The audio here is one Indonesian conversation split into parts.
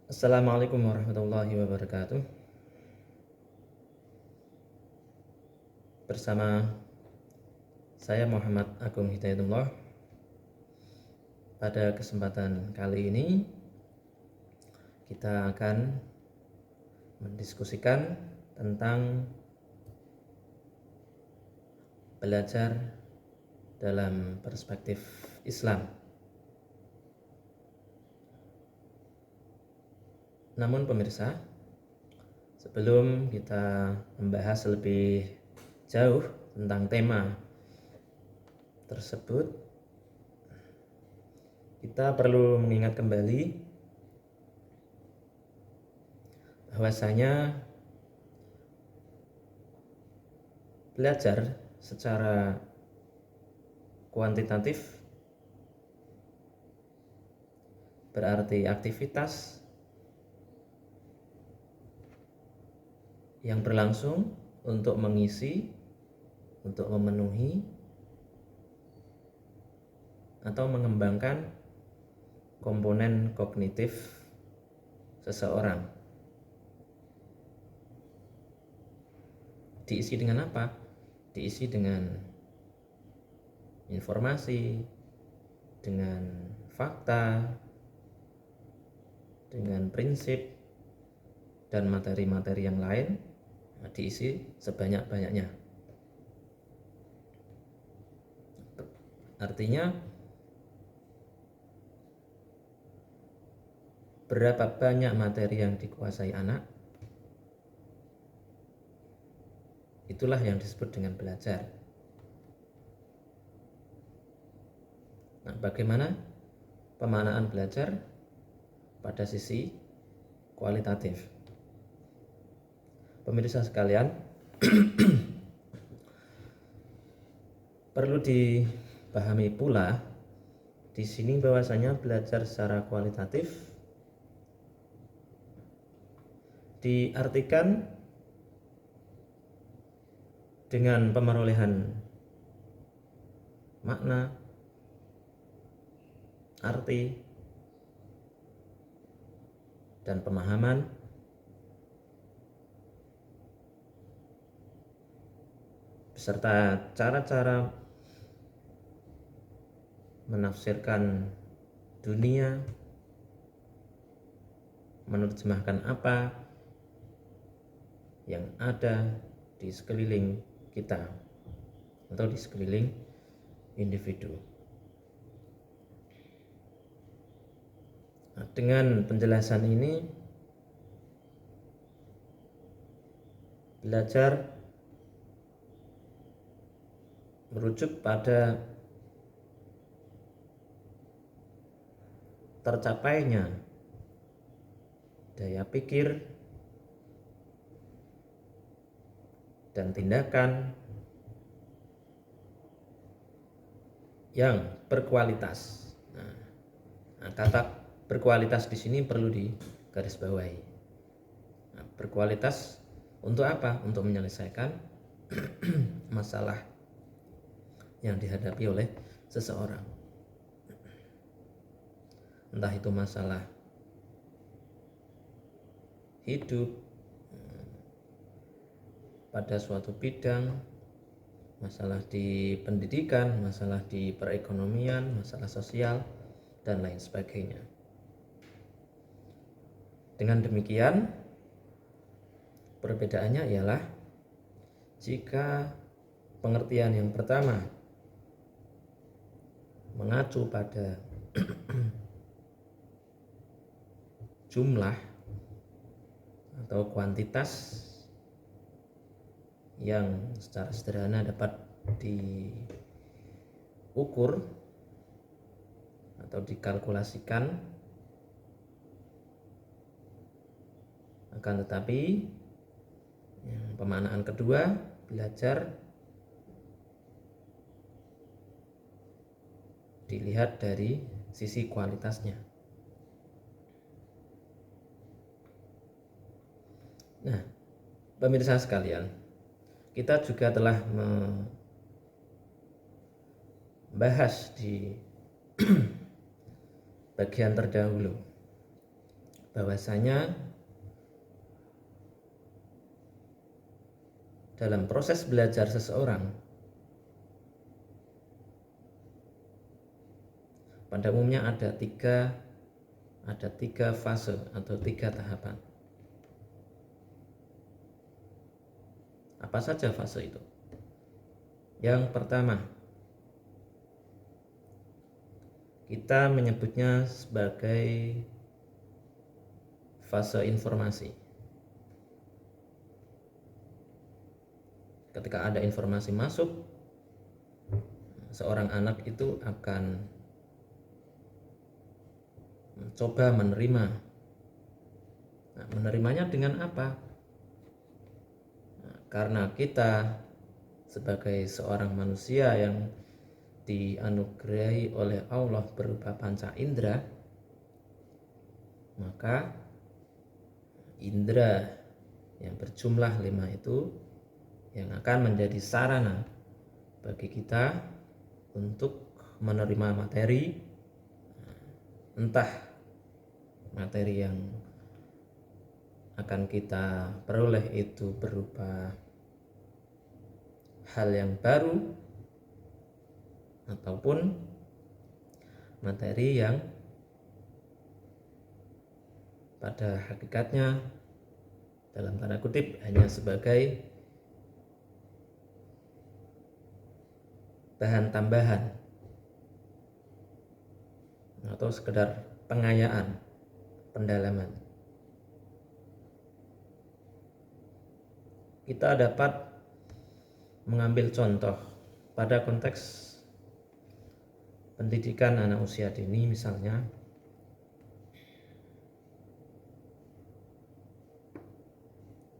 Assalamualaikum warahmatullahi wabarakatuh. Bersama saya Muhammad Agung Hidayatullah. Pada kesempatan kali ini kita akan mendiskusikan tentang belajar dalam perspektif Islam. Namun pemirsa, sebelum kita membahas lebih jauh tentang tema tersebut, kita perlu mengingat kembali bahwasanya belajar secara kuantitatif berarti aktivitas yang berlangsung untuk mengisi, untuk memenuhi, atau mengembangkan komponen kognitif seseorang. Diisi dengan apa? Diisi dengan informasi, dengan fakta, dengan prinsip, dan materi-materi yang lain. Diisi sebanyak-banyaknya. Artinya berapa banyak materi yang dikuasai anak, itulah yang disebut dengan belajar. Nah, bagaimana pemaknaan belajar pada sisi kualitatif? Pemirsa sekalian, perlu dipahami pula di sini bahwasanya belajar secara kualitatif diartikan dengan pemerolehan makna, arti, dan pemahaman beserta cara-cara menafsirkan dunia, menerjemahkan apa yang ada di sekeliling kita atau di sekeliling individu. Nah, dengan penjelasan ini, belajar merujuk pada tercapainya daya pikir dan tindakan yang berkualitas. Nah, kata berkualitas di sini perlu digarisbawahi. Nah, berkualitas untuk apa? Untuk menyelesaikan masalah yang dihadapi oleh seseorang. Entah itu masalah hidup pada suatu bidang, masalah di pendidikan, masalah di perekonomian, masalah sosial, dan lain sebagainya. Dengan demikian, perbedaannya ialah jika pengertian yang pertama mengacu pada jumlah atau kuantitas yang secara sederhana dapat diukur atau dikalkulasikan, akan tetapi pemaknaan kedua, belajar, dilihat dari sisi kualitasnya. Nah, pemirsa sekalian, kita juga telah membahas di bagian terdahulu bahwasanya dalam proses belajar seseorang pada umumnya ada tiga fase atau tiga tahapan. Apa saja fase itu? Yang pertama, kita menyebutnya sebagai fase informasi. Ketika ada informasi masuk, seorang anak itu akan mencoba menerima. Nah, menerimanya dengan apa? Nah, karena kita sebagai seorang manusia yang dianugerahi oleh Allah berupa panca indera, maka indera yang berjumlah 5 itu yang akan menjadi sarana bagi kita untuk menerima materi, entah materi yang akan kita peroleh itu berupa hal yang baru ataupun materi yang pada hakikatnya dalam tanda kutip hanya sebagai bahan tambahan atau sekedar pengayaan, pendalaman. Kita dapat mengambil contoh pada konteks pendidikan anak usia dini, misalnya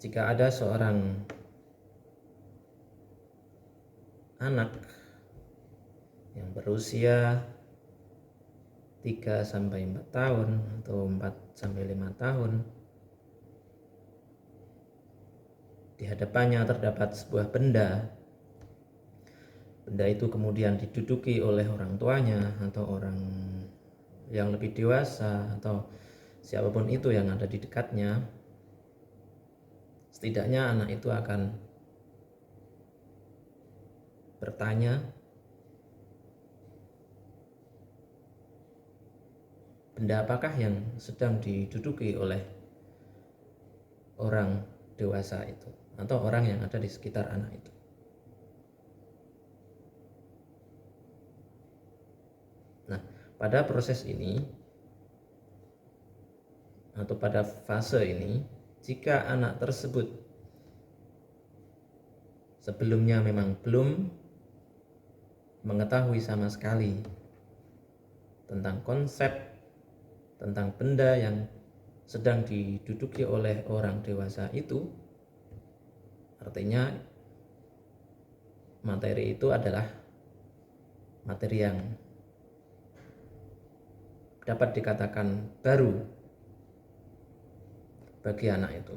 jika ada seorang anak yang berusia 3-4 tahun atau 4-5 tahun, di hadapannya terdapat sebuah benda itu kemudian diduduki oleh orang tuanya atau orang yang lebih dewasa atau siapapun itu yang ada di dekatnya, setidaknya anak itu akan bertanya, benda apakah yang sedang diduduki oleh orang dewasa itu atau orang yang ada di sekitar anak itu. Nah, pada proses ini atau pada fase ini, jika anak tersebut sebelumnya memang belum mengetahui sama sekali tentang konsep, tentang benda yang sedang diduduki oleh orang dewasa itu, artinya materi itu adalah materi yang dapat dikatakan baru bagi anak itu.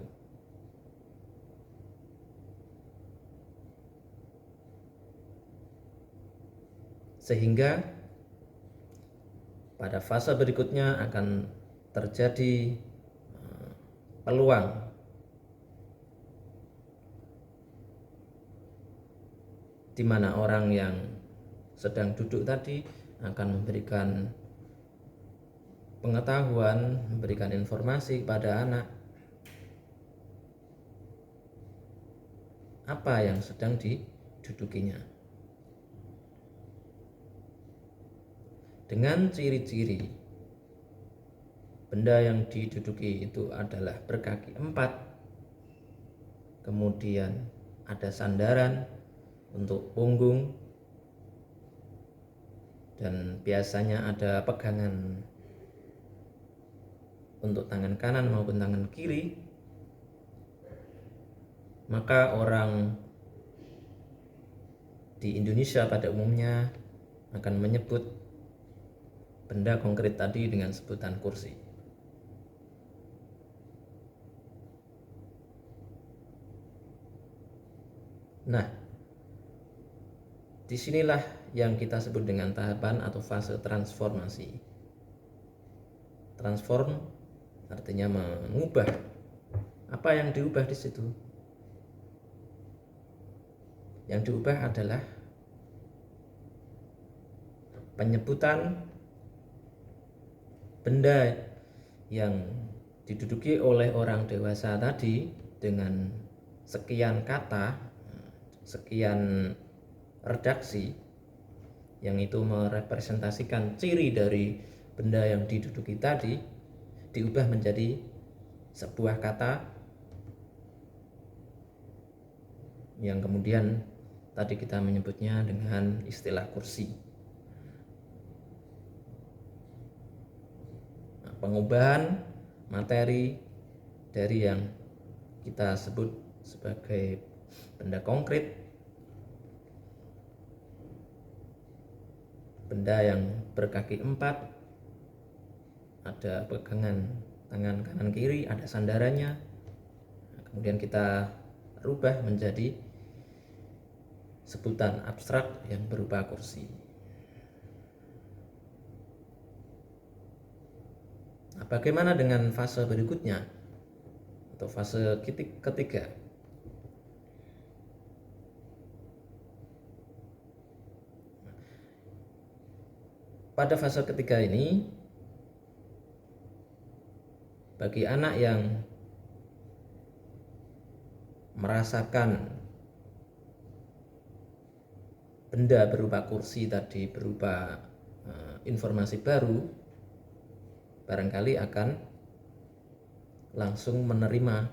Sehingga pada fase berikutnya akan terjadi peluang di mana orang yang sedang duduk tadi akan memberikan pengetahuan, memberikan informasi kepada anak apa yang sedang didudukinya, dengan ciri-ciri benda yang diduduki itu adalah berkaki 4, kemudian ada sandaran untuk punggung, dan biasanya ada pegangan untuk tangan kanan maupun tangan kiri, maka orang di Indonesia pada umumnya akan menyebut benda konkret tadi dengan sebutan kursi. Nah, disinilah yang kita sebut dengan tahapan atau fase transformasi. Transform artinya mengubah. Apa yang diubah di situ? Yang diubah adalah penyebutan benda yang diduduki oleh orang dewasa tadi dengan sekian kata, sekian redaksi, yang itu merepresentasikan ciri dari benda yang diduduki tadi, diubah menjadi sebuah kata yang kemudian tadi kita menyebutnya dengan istilah kursi. Nah, pengubahan materi dari yang kita sebut sebagai benda konkret, benda yang berkaki 4, ada pegangan tangan kanan kiri, ada sandarannya. Nah, kemudian kita rubah menjadi sebutan abstrak yang berupa kursi. Nah, bagaimana dengan fase berikutnya atau fase ketiga? Pada fase ketiga ini, bagi anak yang merasakan benda berupa kursi tadi berupa informasi baru, barangkali akan langsung menerima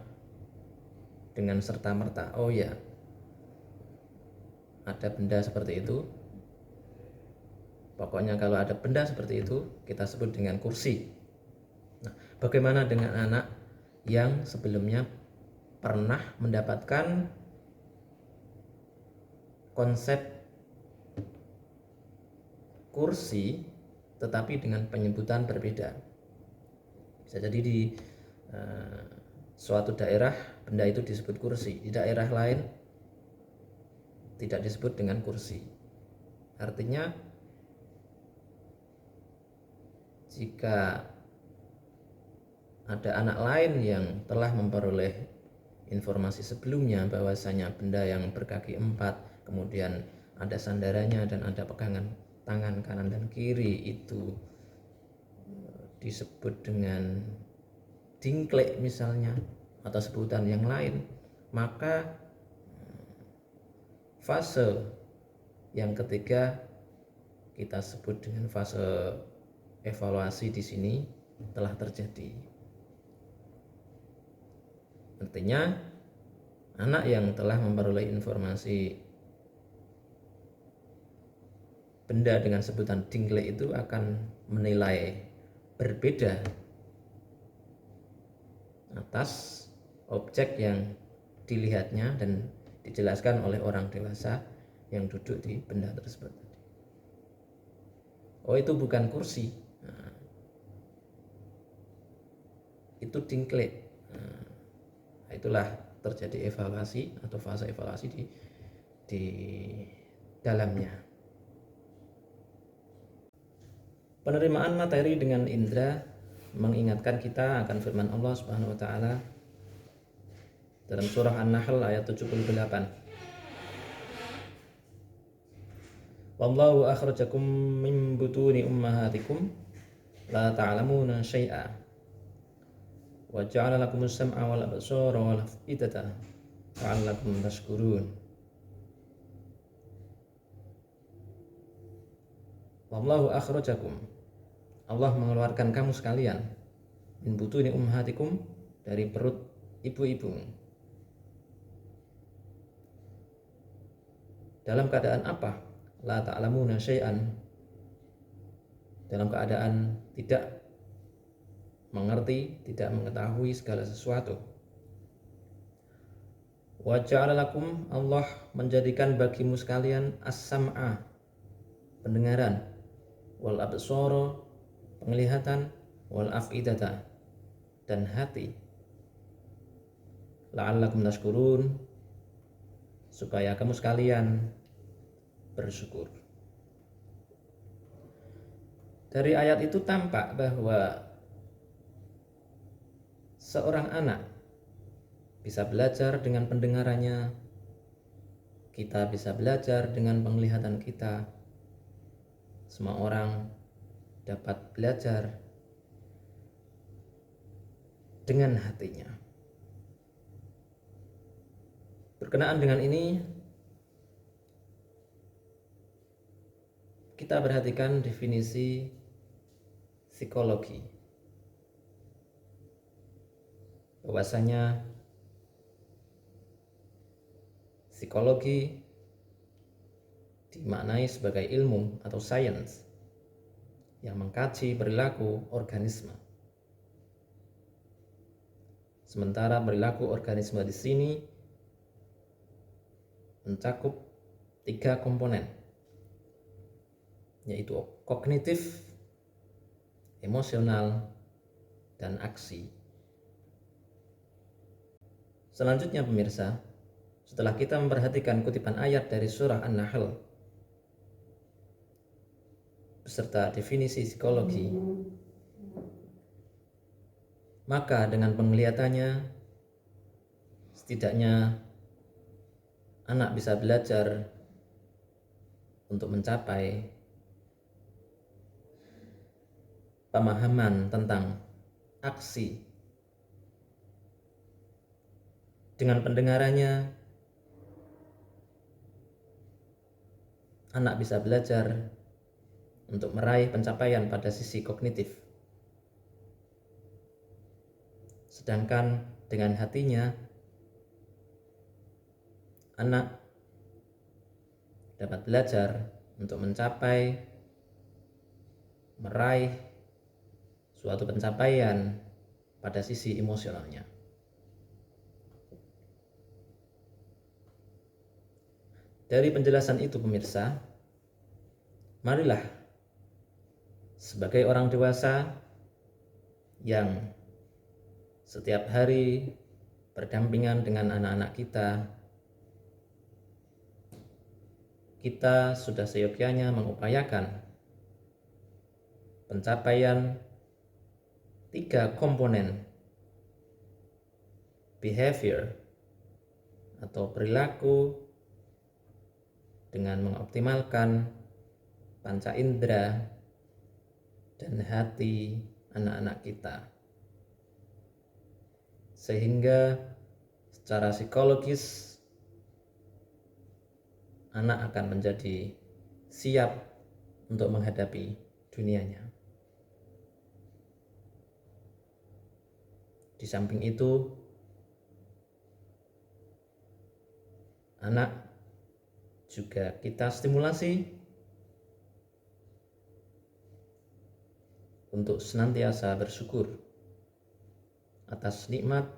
dengan serta-merta, oh ya, ada benda seperti itu. Pokoknya kalau ada benda seperti itu, kita sebut dengan kursi. Nah, bagaimana dengan anak yang sebelumnya pernah mendapatkan konsep kursi tetapi dengan penyebutan berbeda? Bisa jadi di suatu daerah benda itu disebut kursi, di daerah lain tidak disebut dengan kursi. Artinya jika ada anak lain yang telah memperoleh informasi sebelumnya bahwasanya benda yang berkaki 4, kemudian ada sandarannya dan ada pegangan tangan kanan dan kiri, itu disebut dengan dingklek misalnya atau sebutan yang lain, maka fase yang ketiga kita sebut dengan fase evaluasi di sini telah terjadi. Artinya anak yang telah memperoleh informasi benda dengan sebutan dingklek itu akan menilai berbeda atas objek yang dilihatnya dan dijelaskan oleh orang dewasa yang duduk di benda tersebut. Oh, itu bukan kursi, nah, itu dingklek. Nah, itulah terjadi evaluasi atau fase evaluasi di dalamnya. Penerimaan materi dengan indera mengingatkan kita akan firman Allah Subhanahu wa taala dalam surah An-Nahl ayat 78. Wallahu akhrajakum min butuni ummahatikum la ta'lamuna syai'a wa ja'ala lakumus sam'a wal absara wal af'idata la'allakum tashkurun. Wallahu akhrajakum, Allah mengeluarkan kamu sekalian, min butuni ummahatikum, dari perut ibu-ibu, dalam keadaan apa? La ta'lamuna syai'an, dalam keadaan tidak mengerti, tidak mengetahui segala sesuatu. Wa ja'ala lakum, Allah menjadikan bagimu sekalian as-sam'a, pendengaran, wal absara, penglihatan, wal af'idata, dan hati, la'allakum tashkurun, supaya kamu sekalian bersyukur. Dari ayat itu tampak bahwa Seorang anak bisa belajar dengan pendengarannya, kita bisa belajar dengan penglihatan kita. Semua orang dapat belajar dengan hatinya. Berkenaan dengan ini, kita perhatikan definisi psikologi. Bahwasanya psikologi dimaknai sebagai ilmu atau sains yang mengkaji perilaku organisme. Sementara perilaku organisme di sini mencakup 3 komponen, yaitu kognitif, emosional, dan aksi. Selanjutnya pemirsa, setelah kita memperhatikan kutipan ayat dari surah An-Nahl beserta definisi psikologi, maka dengan penglihatannya setidaknya anak bisa belajar untuk mencapai pemahaman tentang aksi. Dengan pendengarannya, anak bisa belajar untuk meraih pencapaian pada sisi kognitif. Sedangkan dengan hatinya, anak dapat belajar untuk meraih suatu pencapaian pada sisi emosionalnya. Dari penjelasan itu pemirsa, marilah sebagai orang dewasa yang setiap hari berdampingan dengan anak-anak kita sudah seyogyanya mengupayakan pencapaian 3 komponen behavior atau perilaku dengan mengoptimalkan panca indera dan hati anak-anak kita, sehingga secara psikologis anak akan menjadi siap untuk menghadapi dunianya. Di samping itu, anak juga kita stimulasi untuk senantiasa bersyukur atas nikmat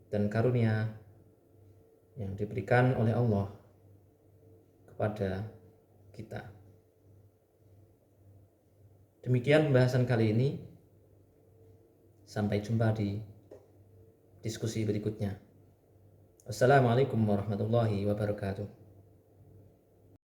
dan karunia yang diberikan oleh Allah kepada kita. Demikian pembahasan kali ini. Sampai jumpa di diskusi berikutnya. Wassalamualaikum warahmatullahi wabarakatuh.